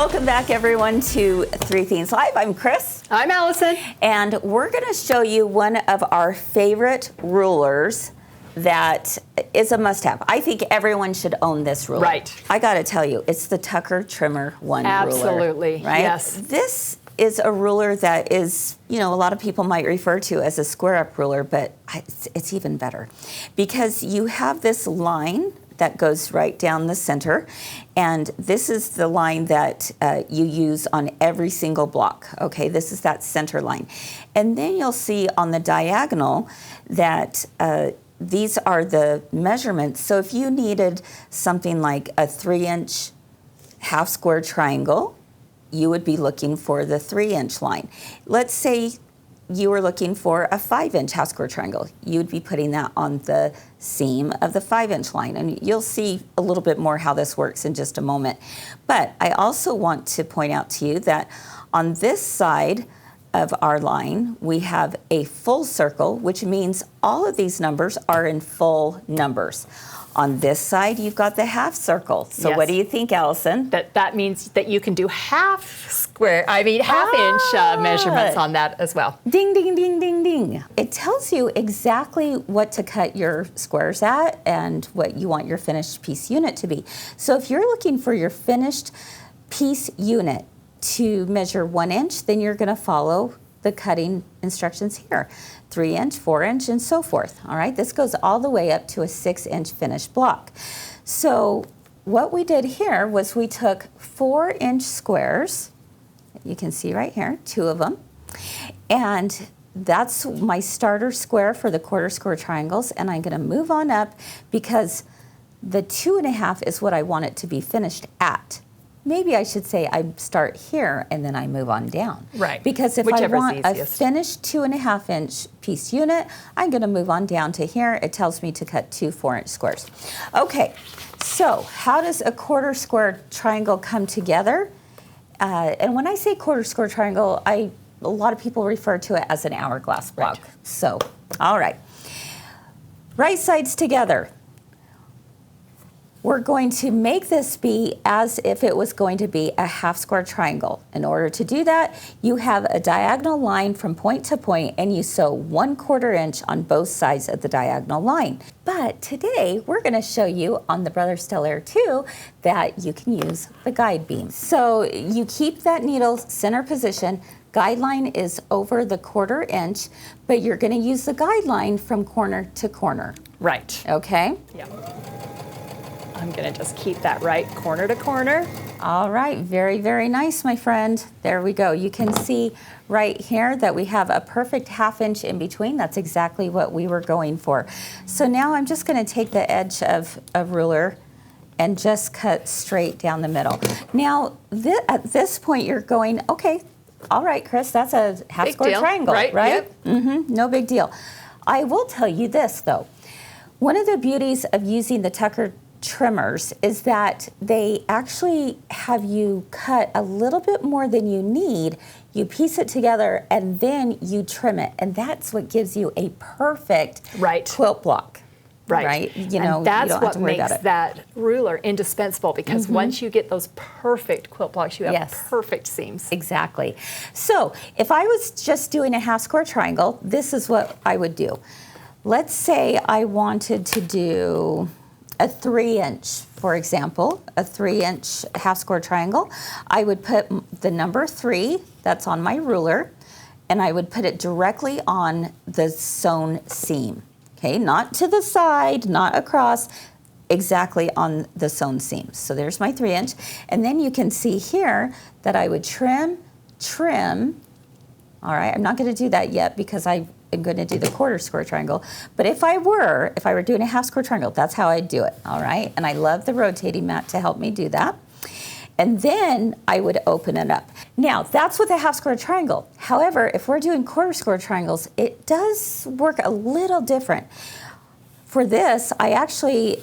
Welcome back, everyone, to Three Things Live. I'm Kris. I'm Allison. And we're going to show you one of our favorite rulers that is a must-have. I think everyone should own this ruler. Right. I got to tell you, it's the Tucker Trimmer One ruler. Absolutely, right? yes. This is a ruler that is, a lot of people might refer to as a square-up ruler, but it's even better because you have this line that goes right down the center, and this is the line that you use on every single block. Okay, this is that center line. And then you'll see on the diagonal that these are the measurements. So if you needed something like a 3-inch half square triangle, you would be looking for the 3-inch line. Let's say you were looking for a 5-inch half square triangle. You'd be putting that on the seam of the 5-inch line. And you'll see a little bit more how this works in just a moment. But I also want to point out to you that on this side of our line, we have a full circle, which means all of these numbers are in full numbers. On this side, you've got the half circle. So yes. What do you think, Allison? That means that you can do half inch measurements on that as well. Ding, ding, ding, ding, ding. It tells you exactly what to cut your squares at and what you want your finished piece unit to be. So if you're looking for your finished piece unit to measure 1 inch, then you're going to follow the cutting instructions here. 3-inch, 4-inch, and so forth. All right, this goes all the way up to a 6-inch finished block. So what we did here was we took 4-inch squares. You can see right here, 2 of them. And that's my starter square for the quarter square triangles. And I'm going to move on up because the 2.5 is what I want it to be finished at. Maybe I should say I start here and then I move on down. Right. Because if I want a finished 2.5-inch piece unit, I'm going to move on down to here. It tells me to cut 2 4-inch squares. Okay, so how does a quarter square triangle come together? And when I say quarter square triangle, a lot of people refer to it as an hourglass block. Right. So, all right. Right sides together. We're going to make this be as if it was going to be a half square triangle. In order to do that, you have a diagonal line from point to point and you sew 1/4 inch on both sides of the diagonal line. But today, we're going to show you on the Brother Stellaire 2 that you can use the guide beam. So you keep that needle center position. Guideline is over the 1/4 inch, but you're going to use the guideline from corner to corner. Right. Okay? Yeah. I'm going to just keep that right corner to corner. All right, very, very nice, my friend. There we go. You can see right here that we have a perfect 1/2 inch in between. That's exactly what we were going for. So now I'm just going to take the edge of a ruler and just cut straight down the middle. Now, at this point, you're going, okay, all right, Kris, that's a half square triangle, right? Yep. No big deal. I will tell you this, though. One of the beauties of using the Tucker trimmers is that they actually have you cut a little bit more than you need. You piece it together and then you trim it, and that's what gives you a perfect quilt block. Right. And that's what makes that ruler indispensable, because once you get those perfect quilt blocks, you have perfect seams. Exactly. So if I was just doing a half square triangle, this is what I would do. Let's say I wanted to do a 3-inch, for example, a 3-inch half square triangle. I would put the number 3 that's on my ruler, and I would put it directly on the sewn seam. Okay, not to the side, not across, exactly on the sewn seam. So there's my 3-inch. And then you can see here that I would trim. All right, I'm not going to do that yet because I'm going to do the quarter square triangle. But if I were doing a half square triangle, that's how I'd do it, all right? And I love the rotating mat to help me do that. And then I would open it up. Now, that's with a half square triangle. However, if we're doing quarter square triangles, it does work a little different. For this, I actually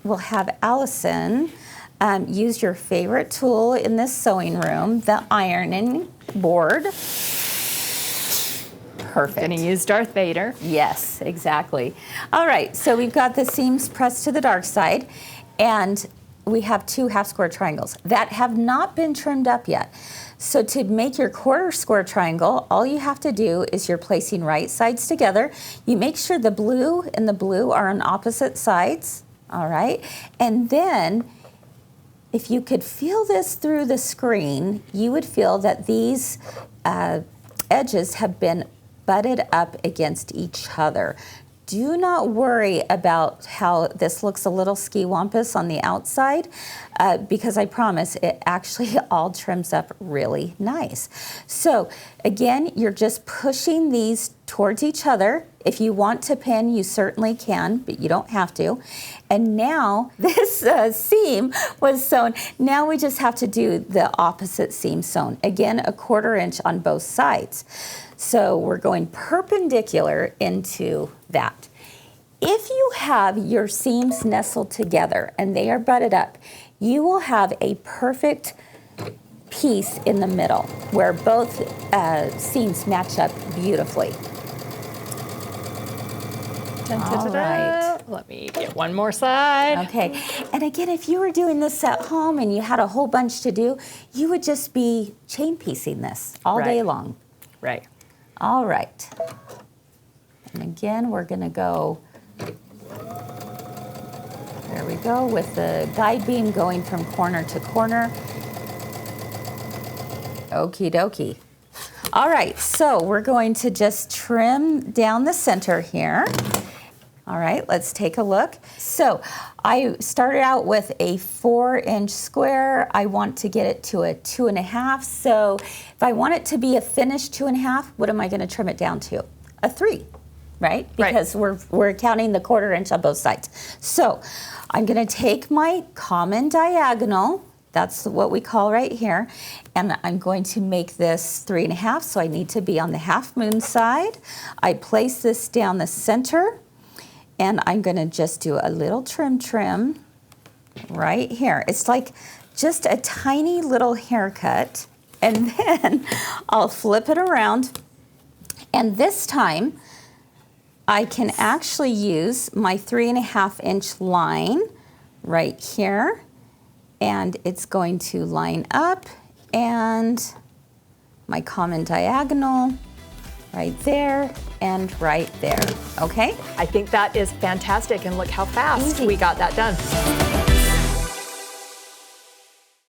will have Allison use your favorite tool in this sewing room, the ironing board. Perfect. Going to use Darth Vader. Yes, exactly. All right, so we've got the seams pressed to the dark side, and we have 2 half square triangles that have not been trimmed up yet. So to make your quarter square triangle, all you have to do is you're placing right sides together. You make sure the blue and the blue are on opposite sides, all right? And then if you could feel this through the screen, you would feel that these edges have been butted up against each other. Do not worry about how this looks a little ski-wampus on the outside because I promise it actually all trims up really nice. So again, you're just pushing these towards each other. If you want to pin, you certainly can, but you don't have to. And now this seam was sewn. Now we just have to do the opposite seam sewn. Again, a 1/4 inch on both sides. So we're going perpendicular into that. If you have your seams nestled together and they are butted up, you will have a perfect piece in the middle where both seams match up beautifully. All right. Let me get one more side. Okay. And again, if you were doing this at home and you had a whole bunch to do, you would just be chain piecing this all day long. Right. All right. And again, we're going to go, there we go, with the guide beam going from corner to corner. Okie dokie. All right, so we're going to just trim down the center here. All right, let's take a look. So I started out with a 4-inch square. I want to get it to a 2.5. So if I want it to be a finished 2.5, what am I going to trim it down to? A 3, right? Because we're counting the 1/4 inch on both sides. So I'm going to take my common diagonal. That's what we call right here. And I'm going to make this 3.5. So I need to be on the half moon side. I place this down the center. And I'm going to just do a little trim right here. It's like just a tiny little haircut. And then I'll flip it around. And this time, I can actually use my 3.5-inch line right here. And it's going to line up. And my common diagonal right there and right there, okay? I think that is fantastic, and look how fast we got that done.